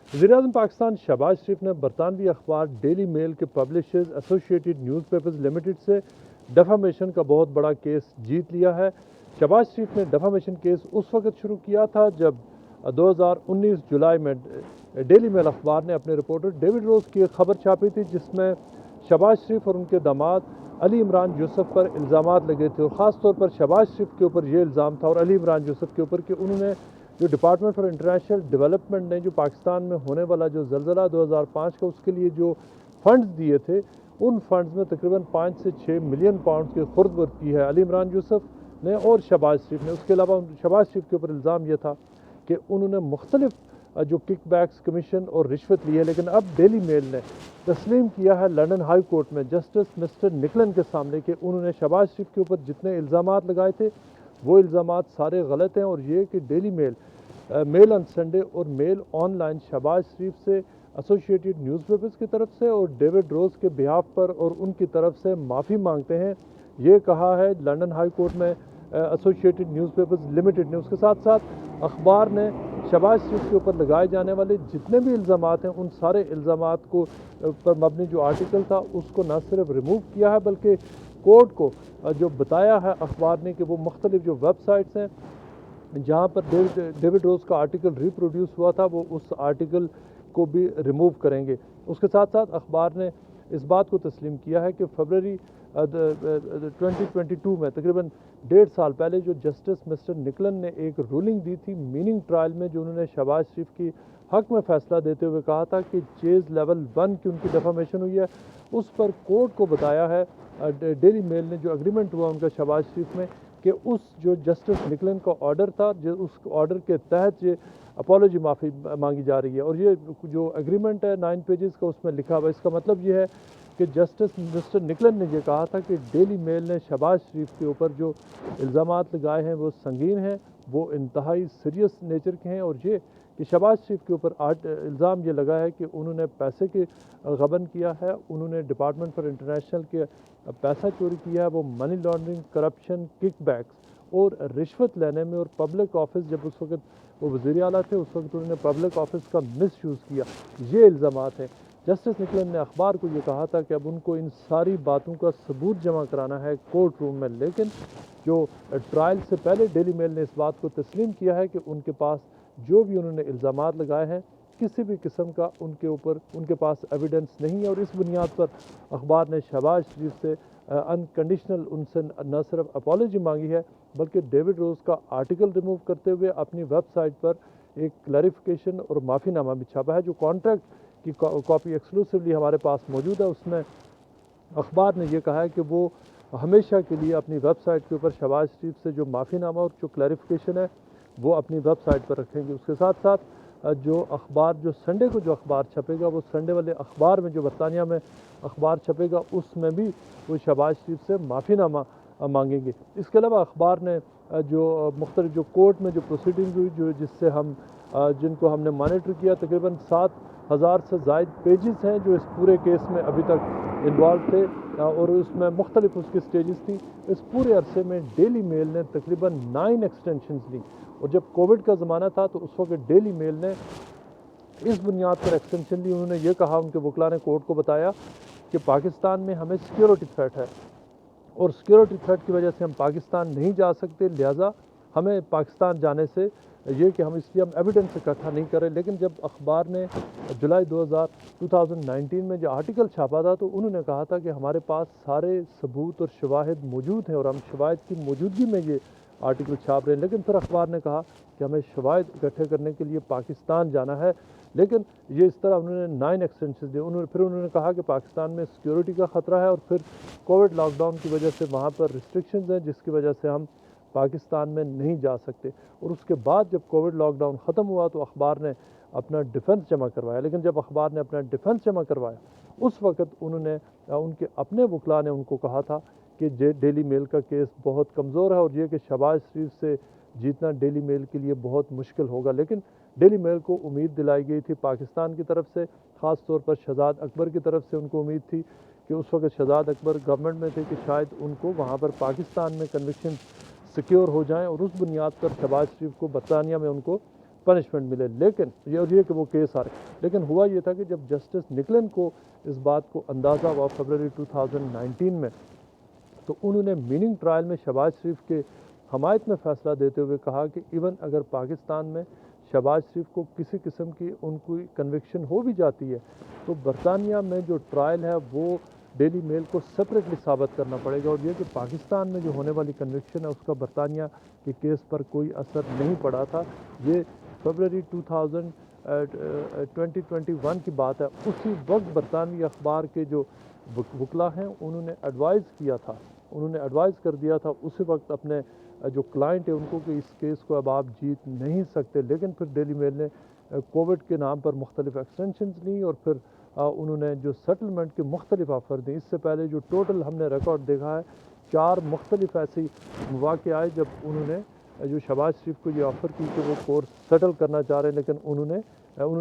वज़ीर-ए-आज़म पाकिस्तान शहबाज शरीफ ने बरतानवी अखबार डेली मेल के पब्लिशर्स एसोसिएटेड न्यूज़पेपर्स लिमिटेड से डेफामेशन का बहुत बड़ा केस जीत लिया है। शहबाज शरीफ ने डेफामेशन केस उस वक्त शुरू किया था जब 2019 जुलाई में डेली मेल अखबार ने अपने रिपोर्टर डेविड रोज़ की एक खबर छापी थी जिसमें शहबाज शरीफ और उनके दामाद अली इमरान यूसुफ पर इल्ज़ामात लगे थे और ख़ास तौर पर शहबाज शरीफ के ऊपर ये इल्ज़ाम था और अली इमरान यूसुफ के ऊपर कि उन्होंने जो डिपार्टमेंट फॉर इंटरनेशनल डेवलपमेंट ने जो पाकिस्तान में होने वाला जो ज़लज़ला 2005 का उसके लिए जो फ़ंड्स दिए थे उन फंड्स में तकरीबन 5 से 6 मिलियन पाउंड की खुर्द वर्द की है अली इमरान यूसुफ ने और शहबाज शरीफ ने। उसके अलावा शहबाज शरीफ के ऊपर इल्ज़ाम यह था कि उन्होंने मुख्तलिफ जो किकबैक्स कमीशन और रिश्वत ली है। लेकिन अब डेली मेल ने तस्लीम किया है लंदन हाई कोर्ट में जस्टिस मिस्टर निकलन के सामने कि उन्होंने शहबाज शरीफ के ऊपर जितने इल्ज़ामात लगाए थे वो इल्ज़ामात सारे गलत हैं और ये कि Daily Mail Mail on Sunday और मेल ऑनलाइन शहबाज शरीफ से एसोसिएटेड न्यूज़पेपर्स की तरफ से और डेविड रोज़ के बिहाफ पर और उनकी तरफ से माफ़ी मांगते हैं। ये कहा है लंदन हाई कोर्ट में एसोसिएटेड न्यूज़पेपर्स लिमिटेड ने। उसके साथ साथ अखबार ने शहबाज शरीफ के ऊपर लगाए जाने वाले जितने भी इल्ज़ामात हैं उन सारे इल्ज़ामात को पर मबनी जो आर्टिकल था उसको न सिर्फ रिमूव किया है बल्कि कोर्ट को जो बताया है अखबार ने कि वो मुख्तलिफ जो वेबसाइट्स हैं जहाँ पर डेविड रोज़ का आर्टिकल रिप्रोड्यूस हुआ था वो उस आर्टिकल को भी रिमूव करेंगे। उसके साथ साथ अखबार ने इस बात को तस्लीम किया है कि फरवरी 2022 में तकरीबन 1.5 साल पहले जो जस्टिस मिस्टर निकलन ने एक रूलिंग दी थी मीनिंग ट्रायल में जो उन्होंने शहबाज शरीफ की हक में फ़ैसला देते हुए कहा था कि चेज़ लेवल 1 की उनकी डेफामेशन हुई है उस पर कोर्ट को बताया है डेली मेल ने जो एग्रीमेंट हुआ उनका शहबाज शरीफ में कि उस जो जस्टिस निकलन का ऑर्डर था जो उस ऑर्डर के तहत ये अपॉलोजी माफ़ी मांगी जा रही है। और ये जो एग्रीमेंट है 9 पेजेस का उसमें लिखा हुआ इसका मतलब ये है कि जस्टिस मिस्टर निकलन ने ये कहा था कि डेली मेल ने शहबाज शरीफ के ऊपर जो इल्ज़ामात लगाए हैं वो संगीन हैं, वो इंतहाई सीरियस नेचर के हैं और ये कि शहबाज शरीफ के ऊपर इल्ज़ाम ये लगा है कि उन्होंने पैसे के गबन किया है, उन्होंने डिपार्टमेंट फॉर इंटरनेशनल के पैसा चोरी किया है, वो मनी लॉन्ड्रिंग, करप्शन, किकबैक्स और रिश्वत लेने में और पब्लिक ऑफिस जब उस वक्त वो वज़ीर आला थे उस वक्त उन्होंने पब्लिक ऑफिस का मिस यूज़ किया। ये इल्ज़ामात हैं। जस्टिस निकलन ने अखबार को ये कहा था कि अब उनको इन सारी बातों का सबूत जमा कराना है कोर्ट रूम में। लेकिन जो ट्रायल से पहले डेली मेल ने इस बात को तस्लीम किया है कि उनके पास जो भी उन्होंने इल्ज़ामात लगाए हैं किसी भी किस्म का उनके ऊपर उनके पास एविडेंस नहीं है और इस बुनियाद पर अखबार ने शहबाज शरीफ से अनकंडीशनल उनसे न सिर्फ अपॉलोजी मांगी है बल्कि डेविड रोज़ का आर्टिकल रिमूव करते हुए अपनी वेबसाइट पर एक क्लैरिफिकेशन और माफ़ीनामा भी छापा है। जो कॉन्ट्रैक्ट की कॉपी एक्सक्लूसिवली हमारे पास मौजूद है उसमें अखबार ने यह कहा है कि वो हमेशा के लिए अपनी वेबसाइट के ऊपर शहबाज शरीफ से जो माफ़ीनामा और जो क्लैरिफिकेशन है वो अपनी वेबसाइट पर रखेंगे। उसके साथ साथ जो अखबार जो संडे को जो अखबार छपेगा वो संडे वाले अखबार में जो बरतानिया में अखबार छपेगा उसमें भी वो शहबाज शरीफ से माफ़ीनामा मांगेंगे। इसके अलावा अखबार ने जो मुख्तलिफ जो कोर्ट में जो प्रोसीडिंग हुई जो जिससे हम जिनको हमने मॉनिटर किया तकरीबन 7,000 से ज़ायद पेजेस हैं जो इस पूरे केस में अभी तक इन्वॉल्व थे और उसमें मुख्तलिफ उसकी स्टेजेस थी। इस पूरे अरसे में डेली मेल ने तकरीबन 9 एक्सटेंशंस ली और जब कोविड का ज़माना था तो उस वक्त डेली मेल ने इस बुनियाद पर एक्सटेंशन ली। उन्होंने ये कहा उनके वकला ने कोर्ट को बताया कि पाकिस्तान में हमें सिक्योरिटी थ्रेट है और सिक्योरिटी थ्रेट की वजह से हम पाकिस्तान नहीं जा सकते, लिहाजा हमें पाकिस्तान जाने से ये कि हम इसलिए हम एविडेंस इकट्ठा नहीं करें। लेकिन जब अखबार ने जुलाई 2019 में जो आर्टिकल छापा था तो उन्होंने कहा था कि हमारे पास सारे सबूत और शवाहिद मौजूद हैं और हम शवाहिद की मौजूदगी में ये आर्टिकल छाप रहे हैं। लेकिन फिर अखबार ने कहा कि हमें शवाहिद इकट्ठे करने के लिए पाकिस्तान जाना है। लेकिन ये इस तरह उन्होंने 9 एक्सटेंशन दिए। उन्होंने कहा कि पाकिस्तान में सिक्योरिटी का ख़तरा है और फिर कोविड लॉकडाउन की वजह से वहाँ पर रिस्ट्रिक्शंस हैं जिसकी वजह से हम पाकिस्तान में नहीं जा सकते। और उसके बाद जब कोविड लॉकडाउन ख़त्म हुआ तो अखबार ने अपना डिफेंस जमा करवाया। लेकिन जब अखबार ने अपना डिफेंस जमा करवाया उस वक़्त उन्होंने उनके अपने वकला ने उनको कहा था कि डेली मेल का केस बहुत कमज़ोर है और ये कि शहबाज शरीफ से जीतना डेली मेल के लिए बहुत मुश्किल होगा। लेकिन डेली मेल को उम्मीद दिलाई गई थी पाकिस्तान की तरफ से, ख़ास तौर पर शहजाद अकबर की तरफ से उनको उम्मीद थी कि उस वक्त शहजाद अकबर गवर्नमेंट में थे कि शायद उनको वहाँ पर पाकिस्तान में कन्विक्शन सिक्योर हो जाएं और उस बुनियाद पर शहबाज शरीफ को बरतानिया में उनको پنشمنٹ ملے، لیکن یہ کہ وہ کیس آ رہے، لیکن ہوا یہ تھا کہ جب جسٹس نکلن کو اس بات کو اندازہ ہوا فروری 2019 میں، تو انہوں نے میننگ ٹرائل میں شہباز شریف کے حمایت میں فیصلہ دیتے ہوئے کہا کہ ایون اگر پاکستان میں شہباز شریف کو کسی قسم کی ان کی کنوکشن ہو بھی جاتی ہے تو برطانیہ میں جو ٹرائل ہے وہ ڈیلی میل کو سپریٹلی ثابت کرنا پڑے گا، اور یہ کہ پاکستان میں جو ہونے والی کنوکشن ہے اس کا برطانیہ کے کیس پر کوئی اثر نہیں پڑا تھا۔ یہ فروری 2021 کی بات ہے۔ اسی وقت برطانوی اخبار کے جو وکلاء ہیں انہوں نے ایڈوائز کیا تھا، انہوں نے ایڈوائز کر دیا تھا اسی وقت اپنے جو کلائنٹ ہے ان کو کہ اس کیس کو اب آپ جیت نہیں سکتے، لیکن پھر ڈیلی میل نے کووڈ کے نام پر مختلف ایکسٹینشنز لیں اور پھر انہوں نے جو سیٹلمنٹ کے مختلف آفر دیں۔ اس سے پہلے جو ٹوٹل ہم نے ریکارڈ دیکھا ہے 4 مختلف ایسی مواقع آئے جب انہوں نے جو شہباز شریف کو یہ آفر کی کہ وہ کورس سیٹل کرنا چاہ رہے ہیں، لیکن انہوں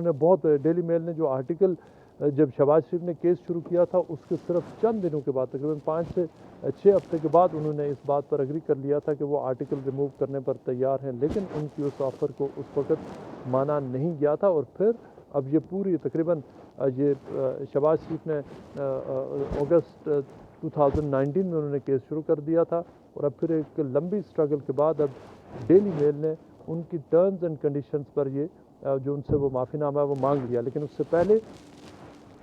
نے بہت ڈیلی میل نے جو آرٹیکل جب شہباز شریف نے کیس شروع کیا تھا اس کے صرف چند دنوں کے بعد تقریباً 5 سے 6 ہفتے کے بعد انہوں نے اس بات پر اگری کر لیا تھا کہ وہ آرٹیکل ریموو کرنے پر تیار ہیں، لیکن ان کی اس آفر کو اس وقت مانا نہیں گیا تھا، اور پھر اب یہ پوری تقریباً یہ شہباز شریف نے اگست 2019 میں انہوں نے کیس شروع کر دیا تھا، اور اب پھر ایک لمبی سٹرگل کے بعد اب ڈیلی میل نے ان کی ٹرمز اینڈ کنڈیشنز پر یہ جو ان سے وہ معافی نامہ ہے وہ مانگ لیا۔ لیکن اس سے پہلے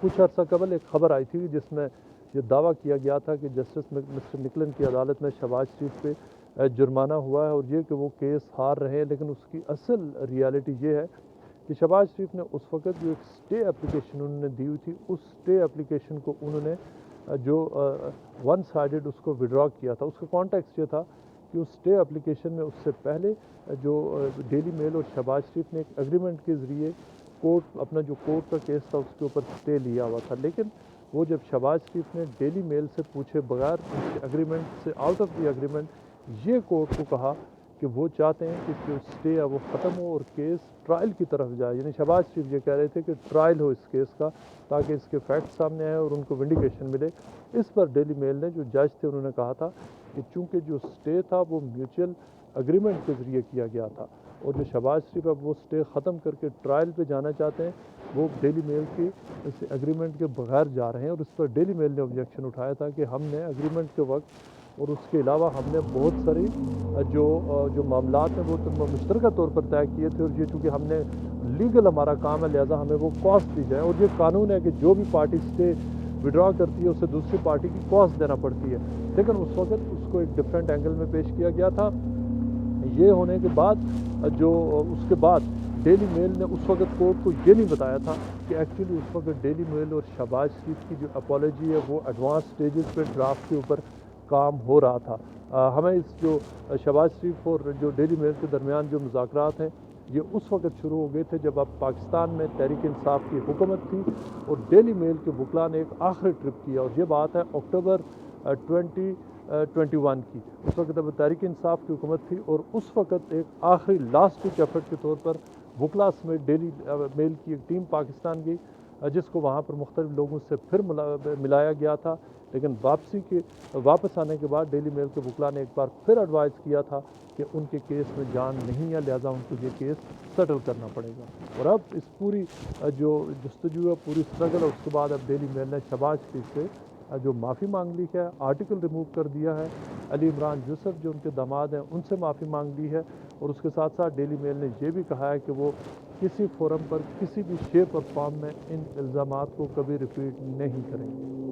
کچھ عرصہ قبل ایک خبر آئی تھی جس میں یہ دعویٰ کیا گیا تھا کہ جسٹس مسٹر نکلن کی عدالت میں شہباز شریف پہ جرمانہ ہوا ہے، اور یہ کہ وہ کیس ہار رہے ہیں، لیکن اس کی اصل ریالٹی یہ ہے کہ شہباز شریف نے اس وقت جو ایک سٹے اپلیکیشن انہوں نے دی ہوئی تھی اس سٹے اپلیکیشن کو انہوں نے جو ون سائیڈڈ اس کو وڈرا کیا تھا۔ اس کا کانٹیکسٹ یہ تھا کہ اس سٹے اپلیکیشن میں اس سے پہلے جو ڈیلی میل اور شہباز شریف نے ایک ایگریمنٹ کے ذریعے اپنا جو کورٹ کا کیس تھا اس کے اوپر سٹے لیا ہوا تھا، لیکن وہ جب شہباز شریف نے ڈیلی میل سے پوچھے بغیر اس کے ایگریمنٹ سے آؤٹ آف دی ایگریمنٹ یہ کورٹ کو کہا کہ وہ چاہتے ہیں کہ جو سٹے ہے وہ ختم ہو اور کیس ٹرائل کی طرف جائے، یعنی شہباز شریف یہ کہہ رہے تھے کہ ٹرائل ہو اس کیس کا تاکہ اس کے فیکٹ سامنے آئے اور ان کو ونڈیکیشن ملے۔ اس پر ڈیلی میل نے جو جج تھے انہوں نے کہا تھا کہ چونکہ جو سٹے تھا وہ میوچل اگریمنٹ کے ذریعے کیا گیا تھا، اور جو شہباز شریف اب وہ سٹے ختم کر کے ٹرائل پہ جانا چاہتے ہیں وہ ڈیلی میل کی اس ایگریمنٹ کے بغیر جا رہے ہیں، اور اس پر ڈیلی میل نے آبجیکشن اٹھایا تھا کہ ہم نے ایگریمنٹ کے وقت اور اس کے علاوہ ہم نے بہت ساری جو معاملات ہیں وہ مشترکہ طور پر طے کیے تھے، اور یہ چونکہ ہم نے لیگل ہمارا کام ہے لہٰذا ہمیں وہ کاسٹ دی جائے، اور یہ قانون ہے کہ جو بھی پارٹی سٹے وڈرا کرتی ہے اسے دوسری پارٹی کی کاسٹ دینا پڑتی ہے، لیکن اس وقت اس کو ایک ڈفرینٹ اینگل میں پیش کیا گیا تھا۔ یہ ہونے کے بعد جو اس کے بعد ڈیلی میل نے اس وقت کورٹ کو یہ نہیں بتایا تھا کہ ایکچولی اس وقت ڈیلی میل اور شہباز شریف کی جو اپالوجی ہے وہ ایڈوانس سٹیجز پہ ڈرافٹ کے اوپر کام ہو رہا تھا۔ ہمیں اس جو شہباز شریف اور جو ڈیلی میل کے درمیان جو مذاکرات ہیں یہ اس وقت شروع ہو گئے تھے جب اب پاکستان میں تحریک انصاف کی حکومت تھی، اور ڈیلی میل کے وکلاء نے ایک آخری ٹرپ کیا، اور یہ بات ہے اکتوبر 2021 کی۔ اس وقت اب تحریک انصاف کی حکومت تھی، اور اس وقت ایک آخری لاسٹ ڈچ ایفرٹ کے طور پر وکلاء سمیت ڈیلی میل کی ایک ٹیم پاکستان گئی، جس کو وہاں پر مختلف لوگوں سے پھر ملایا گیا تھا، لیکن واپس آنے کے بعد ڈیلی میل کے وکلاء نے ایک بار پھر ایڈوائز کیا تھا کہ ان کے کیس میں جان نہیں ہے لہٰذا ان کو یہ کیس سیٹل کرنا پڑے گا، اور اب اس پوری جو جستجو ہے پوری سٹرگل ہے اس کے بعد اب ڈیلی میل نے شہباز شریف سے جو معافی مانگ لی ہے، آرٹیکل ریموو کر دیا ہے، علی عمران یوسف جو ان کے داماد ہیں ان سے معافی مانگ لی ہے، اور اس کے ساتھ ساتھ ڈیلی میل نے یہ بھی کہا ہے کہ وہ کسی فورم پر کسی بھی شیپ اور فارم میں ان الزامات کو کبھی ریپیٹ نہیں کریں گے۔